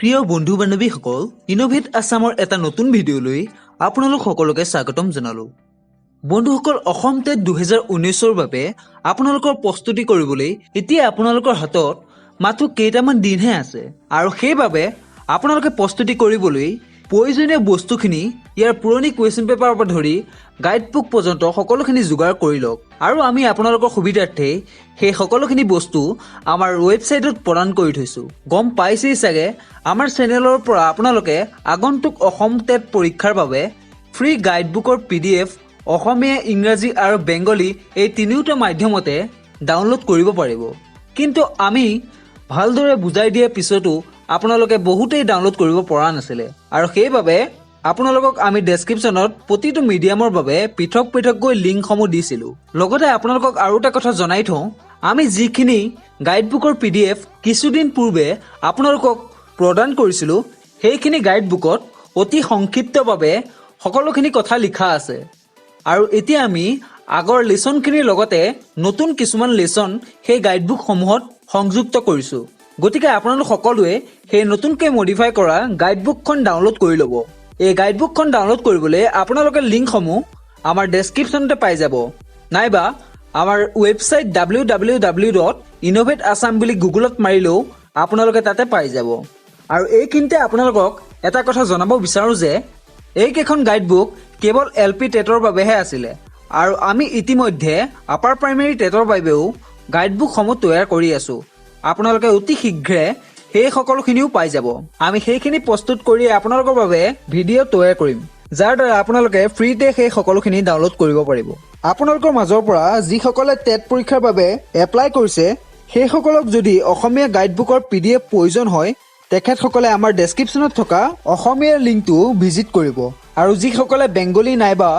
প্ৰিয় বন্ধু বান্ধৱীসকল ইনোভেট আছামৰ এটা নতুন ভিডিঅ'লৈ আপোনালোক সকলোকে স্বাগতম জনালো। বন্ধুসকল অসম টেট 2019ৰ বাবে আপোনালোকৰ প্ৰস্তুতি কৰিবলৈ এতিয়া আপোনালোকৰ হাতত মাত্ৰ কেইটামান দিনহে আছে আৰু সেইবাবে আপোনালোকে প্ৰস্তুতি কৰিবলৈ প্ৰয়োজনীয় বস্তুখিনি ইয়াৰ পুৰণি কুৱেশ্যন পেপাৰৰ পৰা ধৰি গাইড বুক পৰ্যন্ত সকলোখিনি যোগাৰ কৰি লওক আৰু আমি আপোনালোকৰ সুবিধাৰ্থে সেই সকলোখিনি বস্তু আমাৰ ৱেবছাইটত প্ৰদান কৰি থৈছো। গম পাইছেই চাগে আমাৰ চেনেলৰ পৰা আপোনালোকে আগন্তুক অসম টেট পৰীক্ষাৰ বাবে ফ্ৰী গাইড বুকৰ PDF অসমীয়া, ইংৰাজী আৰু বেংগলী এই তিনিওটা মাধ্যমতে ডাউনলোড কৰিব পাৰিব। কিন্তু আমি ভালদৰে বুজাই দিয়াৰ পিছতো আপোনালোকে বহুতেই ডাউনলোড কৰিব পৰা নাছিলে আৰু সেইবাবে আপোনালোকক আমি ডেছক্ৰিপশ্যনত প্ৰতিটো মিডিয়ামৰ বাবে পৃথক পৃথককৈ লিংকসমূহ দিছিলোঁ। লগতে আপোনালোকক আৰু এটা কথা জনাই থওঁ, আমি যিখিনি গাইড বুকৰ PDF কিছুদিন পূৰ্বে আপোনালোকক প্ৰদান কৰিছিলোঁ সেইখিনি গাইড বুকত অতি সংক্ষিপ্তভাৱে সকলোখিনি কথা লিখা আছে আৰু এতিয়া আমি আগৰ লেচনখিনিৰ লগতে নতুন কিছুমান লেচন সেই গাইড বুকসমূহত সংযুক্ত কৰিছোঁ। গতিকে আপোনালোক সকলোৱে সেই নতুনকৈ মডিফাই কৰা গাইড বুকখন ডাউনলোড কৰি ল'ব। এই গাইড বুকখন ডাউনলোড কৰিবলৈ আপোনালোকে লিংকসমূহ আমাৰ ডেছক্ৰিপশ্যনতে পাই যাব নাইবা আমাৰ ৱেবছাইট www.innovate Assam বুলি গুগলত মাৰিলেও আপোনালোকে তাতে পাই যাব। আৰু এইখিনিতে আপোনালোকক এটা কথা জনাব বিচাৰোঁ যে এইকেইখন গাইড বুক কেৱল LP টেটৰ বাবেহে আছিলে আৰু আমি ইতিমধ্যে আপাৰ প্ৰাইমেৰী টেটৰ বাবেও গাইড বুকসমূহ তৈয়াৰ কৰি আছোঁ। আপোনালোকে অতি শীঘ্ৰে সেই সকলোখিনিও পাই যাব। আমি সেইখিনি প্ৰস্তুত কৰি আপোনালোকৰ বাবে ভিডিঅ' তৈয়াৰ কৰিম যাৰ দ্বাৰা আপোনালোকে ফ্ৰীতে সেই সকলোখিনি ডাউনলোড কৰিব পাৰিব। আপোনালোকৰ মাজৰ পৰা যিসকলে টেট পৰীক্ষাৰ বাবে এপ্লাই কৰিছে সেইসকলক যদি অসমীয়া গাইড বুকৰ PDF প্ৰয়োজন হয় তেখেতসকলে আমাৰ ডেছক্ৰিপশ্যনত থকা অসমীয়া লিংকটো ভিজিট কৰিব আৰু যিসকলে বেংগলী নাইবা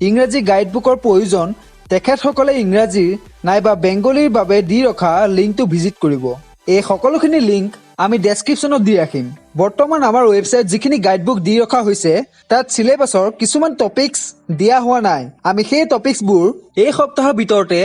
ইংৰাজী গাইড বুকৰ প্ৰয়োজন তেখেতসকলে ইংৰাজী নাইবা বেংগলীৰ বাবে দি ৰখা লিংকটো ভিজিট কৰিব। এই সকলোখিনি লিংক আমি ডেছক্ৰিপশ্যনত দি ৰাখিম। বৰ্তমান আমাৰ ৱেবছাইট যিখিনি গাইড বুক দি ৰখা হৈছে তাত চিলেবাছৰ কিছুমান টপিকছ দিয়া হোৱা নাই। আমি সেই টপিকছবোৰ এই সপ্তাহৰ ভিতৰতে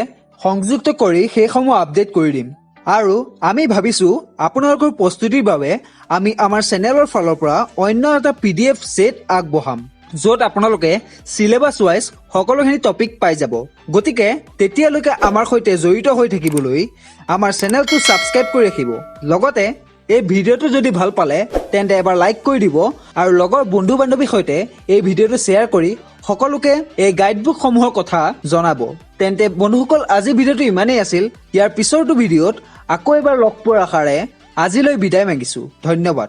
সংযুক্ত কৰি সেইসমূহ আপডেট কৰি দিম আৰু আমি ভাবিছোঁ আপোনালোকৰ প্ৰস্তুতিৰ বাবে আমি আমাৰ চেনেলৰ ফালৰ পৰা অন্য এটা PDF ছেট আগবঢ়াম য'ত আপোনালোকে চিলেবাছ ৱাইজ সকলোখিনি টপিক পাই যাব। গতিকে তেতিয়ালৈকে আমাৰ সৈতে জড়িত হৈ থাকিবলৈ আমাৰ চেনেলটো ছাবস্ক্ৰাইব কৰি ৰাখিব। লগতে এই ভিডিঅ'টো যদি ভাল পালে তেন্তে এবাৰ লাইক কৰি দিব আৰু লগৰ বন্ধু বান্ধৱীৰ সৈতে এই ভিডিঅ'টো শ্বেয়াৰ কৰি সকলোকে এই গাইড বুকসমূহৰ কথা জনাব। তেন্তে বন্ধুসকল আজি ভিডিঅ'টো ইমানেই আছিল। ইয়াৰ পিছৰটো ভিডিঅ'ত আকৌ এবাৰ লগ পোৱাৰ আশাৰে আজিলৈ বিদায় মাগিছোঁ। ধন্যবাদ।